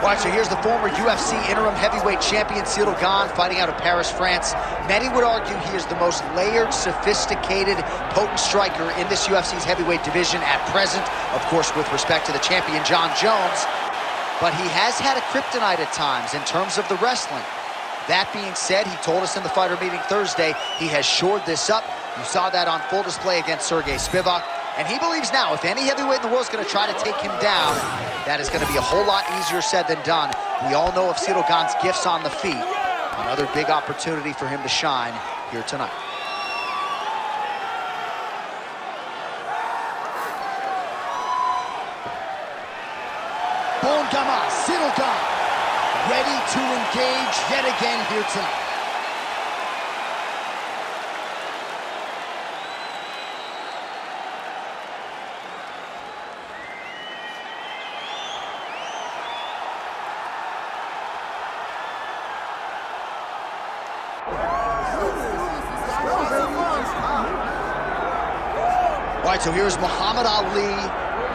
All right, so here's the former UFC interim heavyweight champion, Ciryl Gane, fighting out of Paris, France. Many would argue he is the most layered, sophisticated, potent striker in this UFC's heavyweight division at present, of course, with respect to the champion, Jon Jones. But he has had a kryptonite at times in terms of the wrestling. That being said, he told us in the fighter meeting Thursday, he has shored this up. You saw that on full display against Sergey Spivak. And he believes now, if any heavyweight in the world is going to try to take him down, that is going to be a whole lot easier said than done. We all know of Ciryl Gane's gifts on the feet. Another big opportunity for him to shine here tonight. Bon Gama, Ciryl Gane, ready to engage yet again here tonight. All right, so here's Muhammad Ali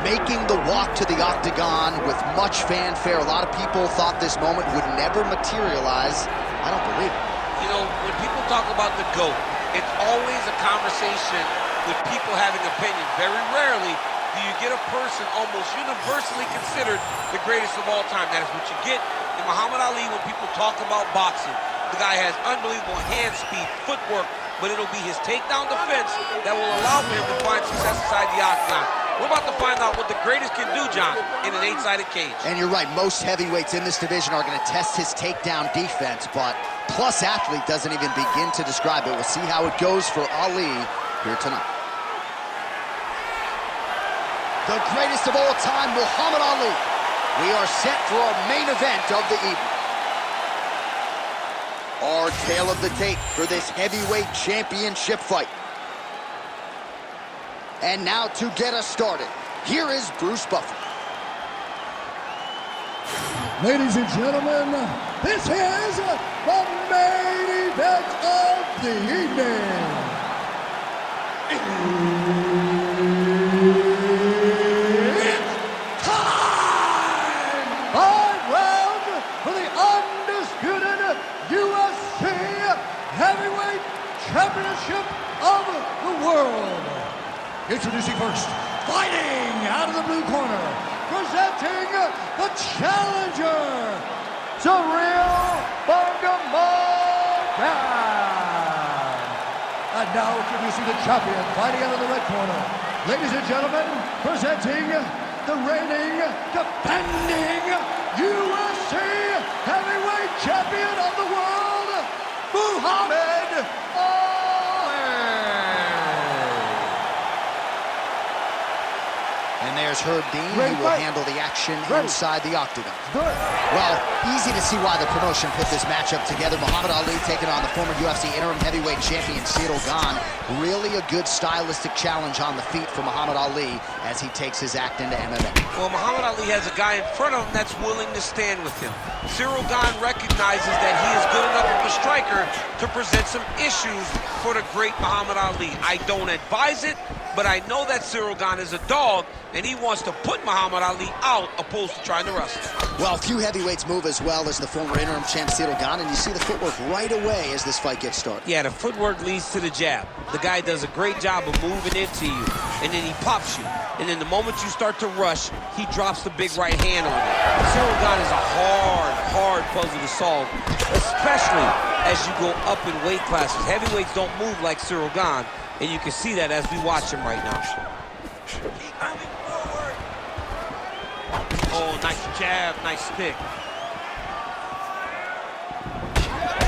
making the walk to the octagon with much fanfare. A lot of people thought this moment would never materialize. I don't believe it. You know, when people talk about the GOAT, it's always a conversation with people having opinions. Very rarely do you get a person almost universally considered the greatest of all time. That is what you get in Muhammad Ali when people talk about boxing. The guy has unbelievable hand speed, footwork, but it'll be his takedown defense that will allow for him to find success inside the octagon. We're about to find out what the greatest can do, John, in an 8-sided cage. And you're right, most heavyweights in this division are going to test his takedown defense, but Plus Athlete doesn't even begin to describe it. We'll see how it goes for Ali here tonight. The greatest of all time, Muhammad Ali. We are set for our main event of the evening. Our tale of the tape for this heavyweight championship fight. And now to get us started, here is Bruce Buffer. Ladies and gentlemen, this is the main event of the evening. It's time! 5 rounds for the undisputed UFC Heavyweight Championship of the world. Introducing first, fighting out of the blue corner, presenting the challenger, Ciryl Gane. And now introducing the champion, fighting out of the red corner. Ladies and gentlemen, presenting the reigning, defending UFC Heavyweight Champion of the world, Muhammad Ali. And there's Herb Dean, who will handle the action inside the octagon. Well, easy to see why the promotion put this matchup together. Muhammad Ali taking on the former UFC interim heavyweight champion, Ciryl Gane. Really a good stylistic challenge on the feet for Muhammad Ali as he takes his act into MMA. Well, Muhammad Ali has a guy in front of him that's willing to stand with him. Ciryl Gane recognizes that he is good enough of a striker to present some issues for the great Muhammad Ali. I don't advise it, but I know that Ciryl Gane is a dog, and he wants to put Muhammad Ali out opposed to trying to wrestle. Well, few heavyweights move as well as the former interim champ Ciryl Gane, and you see the footwork right away as this fight gets started. Yeah, the footwork leads to the jab. The guy does a great job of moving into you, and then he pops you. And then the moment you start to rush, he drops the big right hand on you. Ciryl Gane is a hard puzzle to solve, especially as you go up in weight classes. Heavyweights don't move like Ciryl Gane, and you can see that as we watch him right now. Oh, nice jab, nice stick.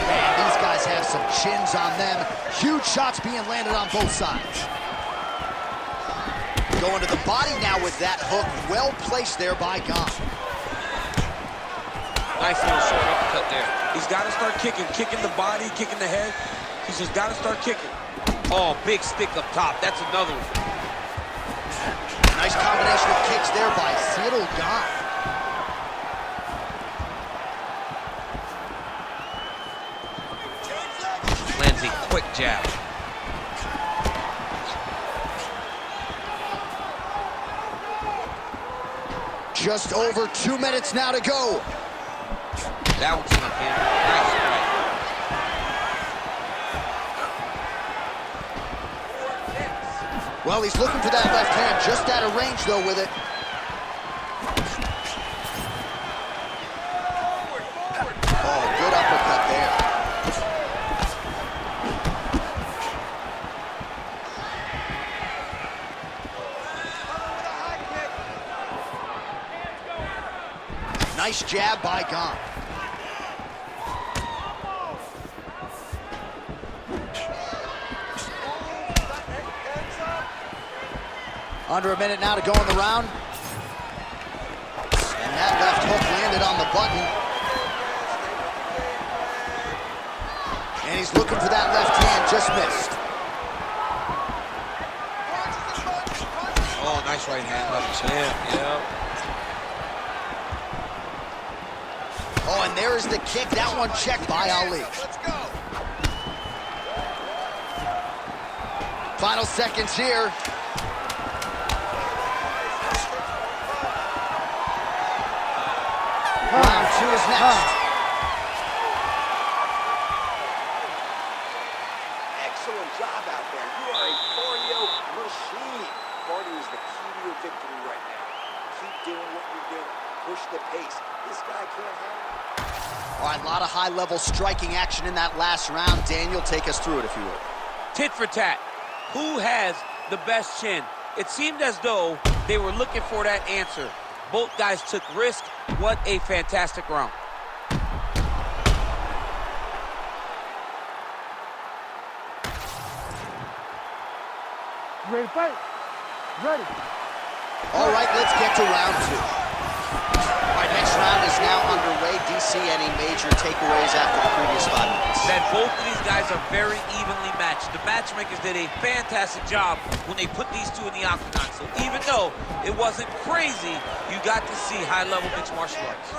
Man, these guys have some chins on them. Huge shots being landed on both sides. Going to the body now with that hook. Well placed there by Gane. Nice little short uppercut there. He's got to start kicking the body, kicking the head. He's just got to start kicking. Oh, big stick up top. That's another one. Nice combination of kicks there by Ciryl Gane. Lands a quick jab. Just over 2 minutes now to go. That one's enough, man. Nice strike. Well, he's looking for that left hand, just out of range, though, with it. Oh, good uppercut there. Nice jab by Gane. Under a minute now to go in the round. And that left hook landed on the button. And he's looking for that left hand, just missed. Oh, nice right hand, left jab, yeah. Oh, and there is the kick. That one checked by Ali. Let's go. Final seconds here. Round 2 is next. Excellent job out there. You are a cardio machine. Cardio is the key to your victory right now. Keep doing what you're doing. Push the pace. This guy can't handle it. All right, a lot of high-level striking action in that last round. Daniel, take us through it, if you would. Tit for tat. Who has the best chin? It seemed as though they were looking for that answer. Both guys took risk. What a fantastic round. Ready to fight? Ready. All right, let's get to round 2. All right, next round is now underway. DC, any major takeaways after the previous 5 minutes? That both of these guys are very evenly matched. The matchmakers did a fantastic job when they put these two in the octagon. So even though it wasn't crazy, you got to see high-level mixed martial arts.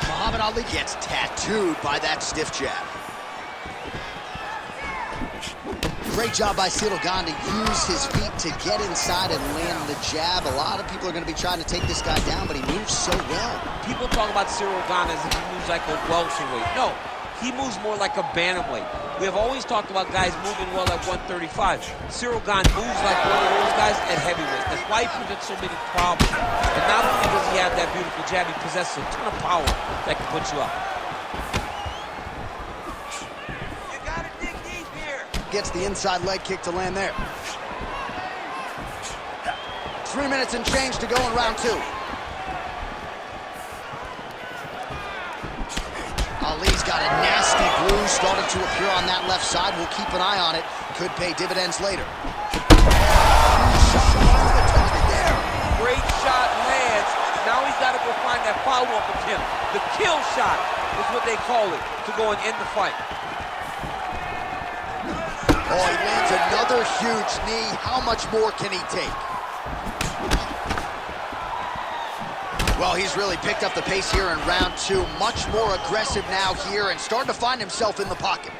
Muhammad Ali gets tattooed by that stiff jab. Great job by Ciryl Gane to use his feet to get inside and land the jab. A lot of people are going to be trying to take this guy down, but he moves so well. People talk about Ciryl Gane as if he moves like a welterweight. No, he moves more like a bantamweight. We have always talked about guys moving well at 135. Ciryl Gane moves like one of those guys at heavyweight. That's why he presents so many problems. And not only does he have that beautiful jab, he possesses a ton of power that can put you up. You gotta dig deep here. Gets the inside leg kick to land there. 3 minutes and change to go in round 2. Ali's got a nasty bruise starting to appear on that left side. We'll keep an eye on it. Could pay dividends later. Great shot lands. Now he's got to go find that follow-up attempt. The kill shot is what they call it to go and end the fight. Oh, he lands another huge knee. How much more can he take? Well, he's really picked up the pace here in round 2. Much more aggressive now here and starting to find himself in the pocket.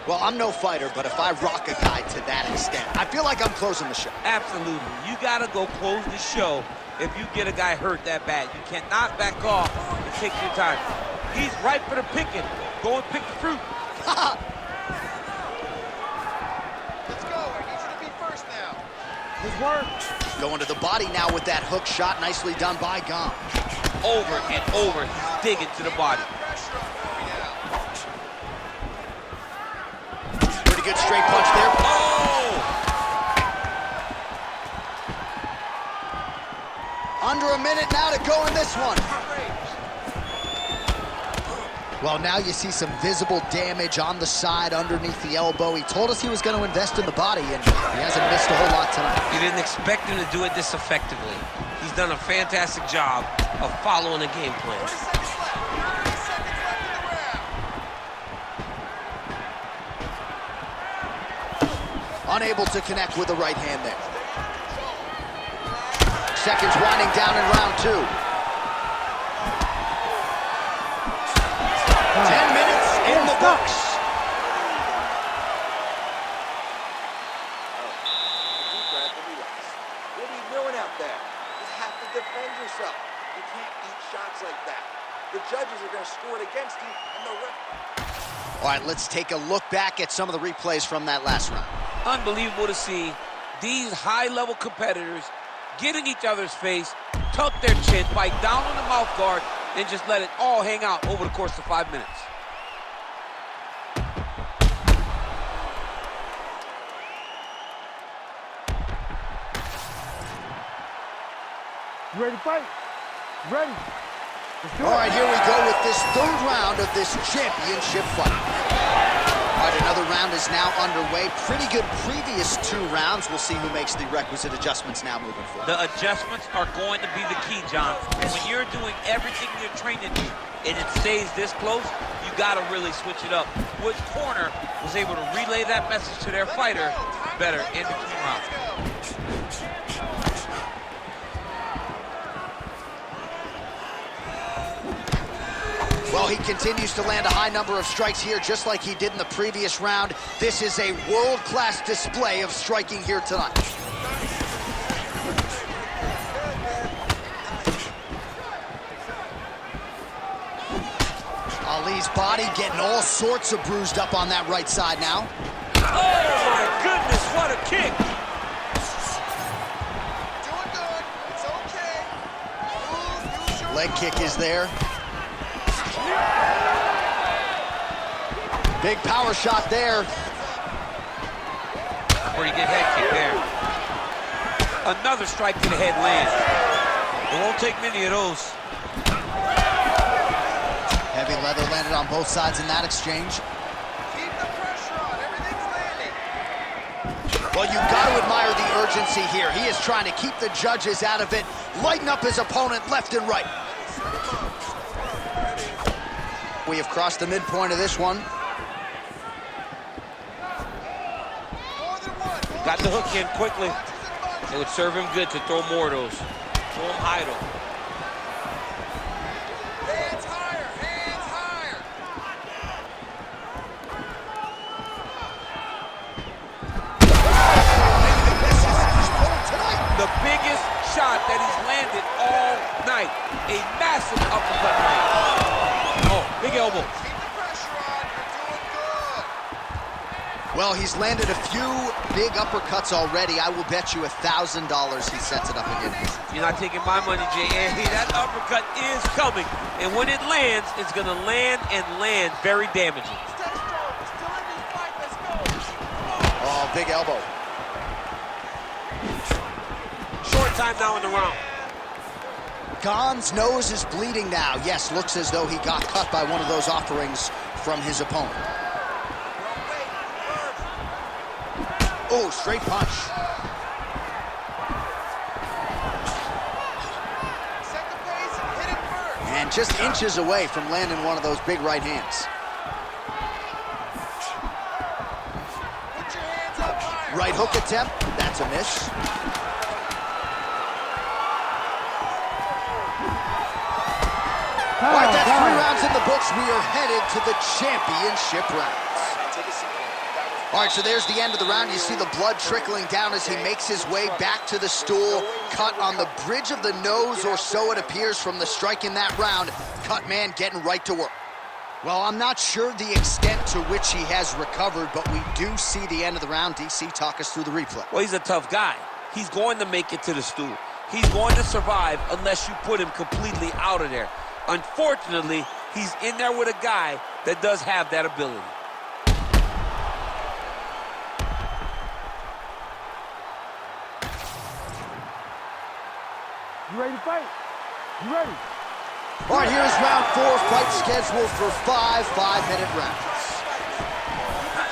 Well, I'm no fighter, but if I rock a guy to that extent, I feel like I'm closing the show. Absolutely. You got to go close the show if you get a guy hurt that bad. You cannot back off and take your time. He's ripe for the picking. Go and pick the fruit. Let's go. I need you to be first now. Good work. Going to the body now with that hook shot. Nicely done by Gane. Over and over, he's digging to the body. Pressure on me now. Pretty good straight punch there. Oh! Under a minute now to go in this one. Well, now you see some visible damage on the side underneath the elbow. He told us he was going to invest in the body, and he hasn't missed a whole lot tonight. You didn't expect him to do it this effectively. He's done a fantastic job of following a game plan. 30 seconds left. 30 seconds left in the round. Unable to connect with the right hand there. Seconds winding down in round 2. 10 minutes in the books. there. You have to defend yourself. You can't eat shots like that. The judges are going to score it against you, and the ref... All right, let's take a look back at some of the replays from that last round. Unbelievable to see these high-level competitors get in each other's face, tuck their chin, bite down on the mouth guard, and just let it all hang out over the course of 5 minutes. You ready to fight? Ready. Let's do it. All right, here we go with this third round of this championship fight. All right, another round is now underway. Pretty good previous 2 rounds. We'll see who makes the requisite adjustments now moving forward. The adjustments are going to be the key, John. When you're doing everything you're trained to do and it stays this close, you got to really switch it up. Which corner was able to relay that message to their fighter better in between rounds? Well, he continues to land a high number of strikes here, just like he did in the previous round. This is a world-class display of striking here tonight. Ali's body getting all sorts of bruised up on that right side now. Oh, my goodness, what a kick! Doing good. It's okay. Leg kick is there. Big power shot there. Pretty good head kick there. Another strike to the head lands. It won't take many of those. Heavy leather landed on both sides in that exchange. Keep the pressure on. Everything's landing. Well, you've got to admire the urgency here. He is trying to keep the judges out of it, lighten up his opponent left and right. We have crossed the midpoint of this one. Got the hook in quickly. It would serve him good to throw more of those. Throw him idle. Hands higher. Hands higher. The biggest shot that he's landed all night. A massive uppercut land. Oh, big elbow. Keep the pressure on. You're doing good. Well, he's landed a few big uppercuts already. I will bet you $1,000 he sets it up again. You're not taking my money, J.A. That uppercut is coming. And when it lands, it's going to land and land very damaging. Stay strong. Still in this fight. Let's go. Oh, big elbow. Short time now in the round. Gane's nose is bleeding now. Yes, looks as though he got cut by one of those offerings from his opponent. Oh, straight punch. Set the pace and hit it first. And just inches away from landing one of those big right hands. Put your hands up higher. Right hook attempt. That's a miss. All right, that's 3 rounds in the books. We are headed to the championship rounds. Take a seat. All right, so there's the end of the round. You see the blood trickling down as he makes his way back to the stool. Cut on the bridge of the nose, or so it appears from the strike in that round. Cut man getting right to work. Well, I'm not sure the extent to which he has recovered, but we do see the end of the round. DC, talk us through the replay. Well, he's a tough guy. He's going to make it to the stool. He's going to survive unless you put him completely out of there. Unfortunately, he's in there with a guy that does have that ability. You ready to fight? You ready? All right, here's round 4, fight scheduled for 5 5-minute rounds.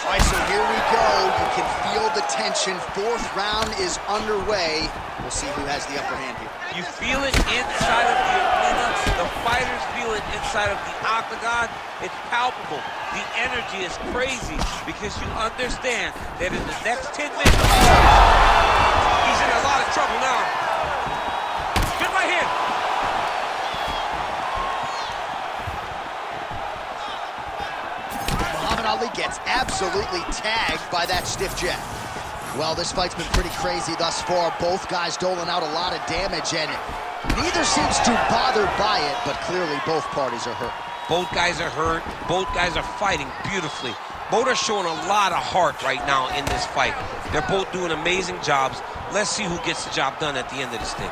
All right, so here we go. You can feel the tension. 4th round is underway. We'll see who has the upper hand here. You feel it inside of the arena. The fighters feel it inside of the octagon. It's palpable. The energy is crazy because you understand that in the next 10 minutes, he's in a lot of trouble now. Good right hand. Muhammad Ali gets absolutely tagged by that stiff jab. Well, this fight's been pretty crazy thus far. Both guys doling out a lot of damage, and neither seems too bothered by it, but clearly both parties are hurt. Both guys are hurt. Both guys are fighting beautifully. Both are showing a lot of heart right now in this fight. They're both doing amazing jobs. Let's see who gets the job done at the end of this thing.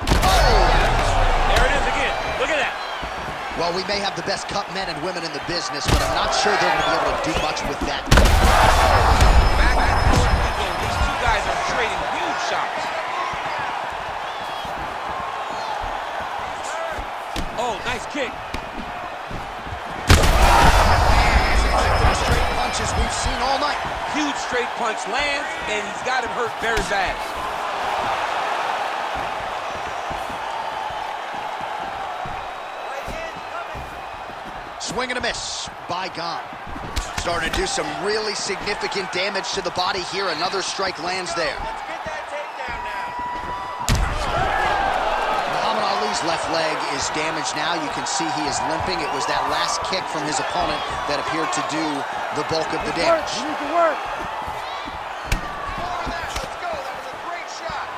There it is again. Look at that. Well, we may have the best cut men and women in the business, but I'm not sure they're going to be able to do much with that. Back and forth we go. These two guys are trading huge shots. Oh, nice kick. Straight punches we've seen all night. Huge straight punch lands, and he's got him hurt very bad. Swing and a miss by Gane. Starting to do some really significant damage to the body here. Another strike lands there. Let's get that takedown now. Muhammad Ali's left leg is damaged now. You can see he is limping. It was that last kick from his opponent that appeared to do the bulk of the damage. You need to work. Let's go. That was a great shot.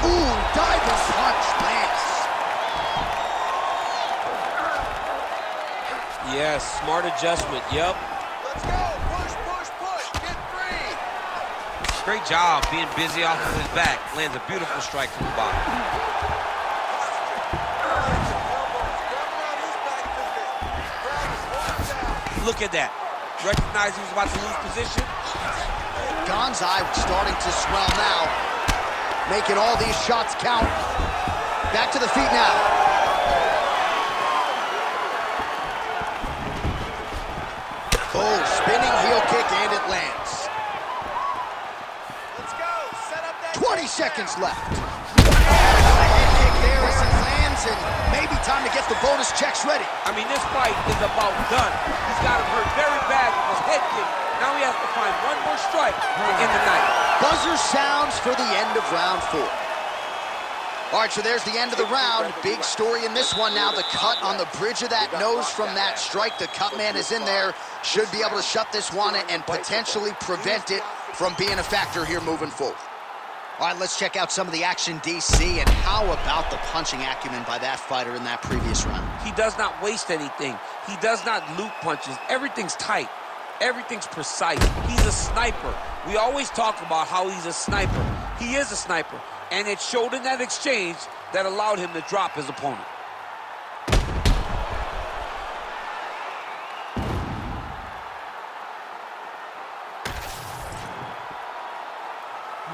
Ooh, diving punch lands. Yes, smart adjustment. Yep. Let's go. Push, push, push. Get three. Great job being busy off of his back. Lands a beautiful strike from the bottom. Look at that. Recognized he was about to lose position. Gane's eye starting to swell now. Making all these shots count. Back to the feet now. Oh, spinning heel kick, and it lands. Let's go. Set up that 20 seconds left. Head kick there as he lands, and maybe time to get the bonus checks ready. I mean, this fight is about done. He's got him hurt very bad with his head kick. Now he has to find one more strike to end the night. Buzzer sounds for the end of round 4. All right, so there's the end of the round. Big story in this one now. The cut on the bridge of that nose from that strike. The cut man is in there. Should be able to shut this one and potentially prevent it from being a factor here moving forward. All right, let's check out some of the action, DC, and how about the punching acumen by that fighter in that previous round? He does not waste anything. He does not loop punches. Everything's tight. Everything's precise. He's a sniper. We always talk about how he's a sniper. He is a sniper, and it showed in that exchange that allowed him to drop his opponent.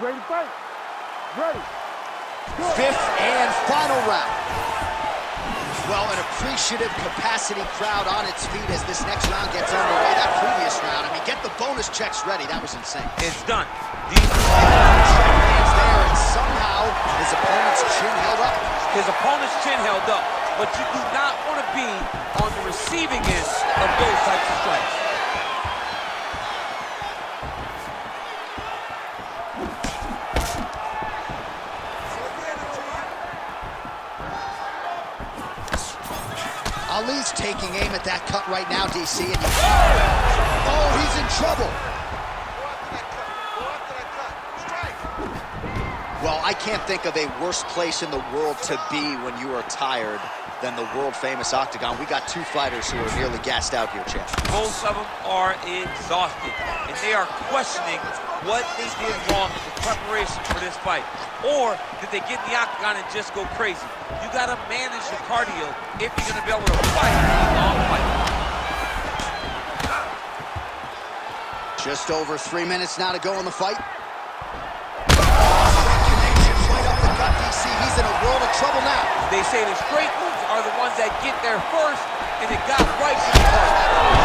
You ready to fight? Ready. Go. 5th and final round. Well, an appreciative capacity crowd on its feet as this next round gets underway. That previous round, I mean, get the bonus checks ready. That was insane. It's done. Strike lands there, and somehow his opponent's chin held up. His opponent's chin held up, but you do not want to be on the receiving end of those types of strikes. Ali's taking aim at that cut right now, DC. And oh, he's in trouble. Well, I can't think of a worse place in the world to be when you are tired than the world-famous Octagon. We got 2 fighters who are nearly gassed out here, champ. Both of them are exhausted, and they are questioning what they did wrong in the preparation for this fight. Or did they get in the Octagon and just go crazy? You got to manage your cardio if you're going to be able to fight a long fight. Just over 3 minutes now to go in the fight. Connection right up the gut, DC. He's in a world of trouble now. They say the straight moves are the ones that get there first, and it got right to the point.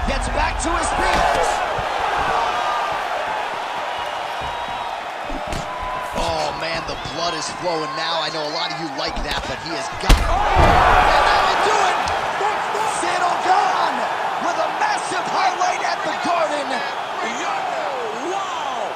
Gets back to his feet. Oh, man, the blood is flowing now. I know a lot of you like that, but he has got it. And that will do it. Ciryl Gane with a massive highlight at the Garden. Wow.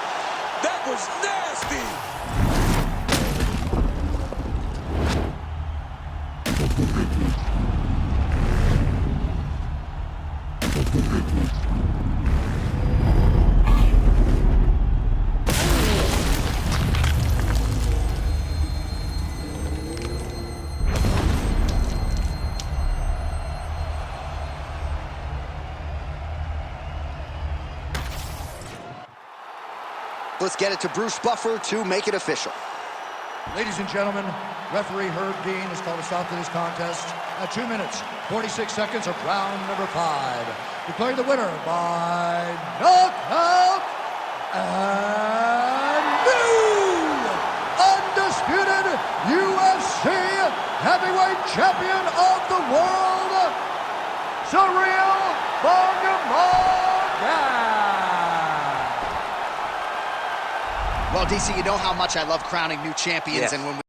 Let's get it to Bruce Buffer to make it official. Ladies and gentlemen, referee Ciryl Gane has called a stop to this contest at 2 minutes, 46 seconds of round number 5. Declaring the winner by knockout and new undisputed UFC heavyweight champion of the world, Ciryl Gane. Well, DC, you know how much I love crowning new champions, Yes. and when we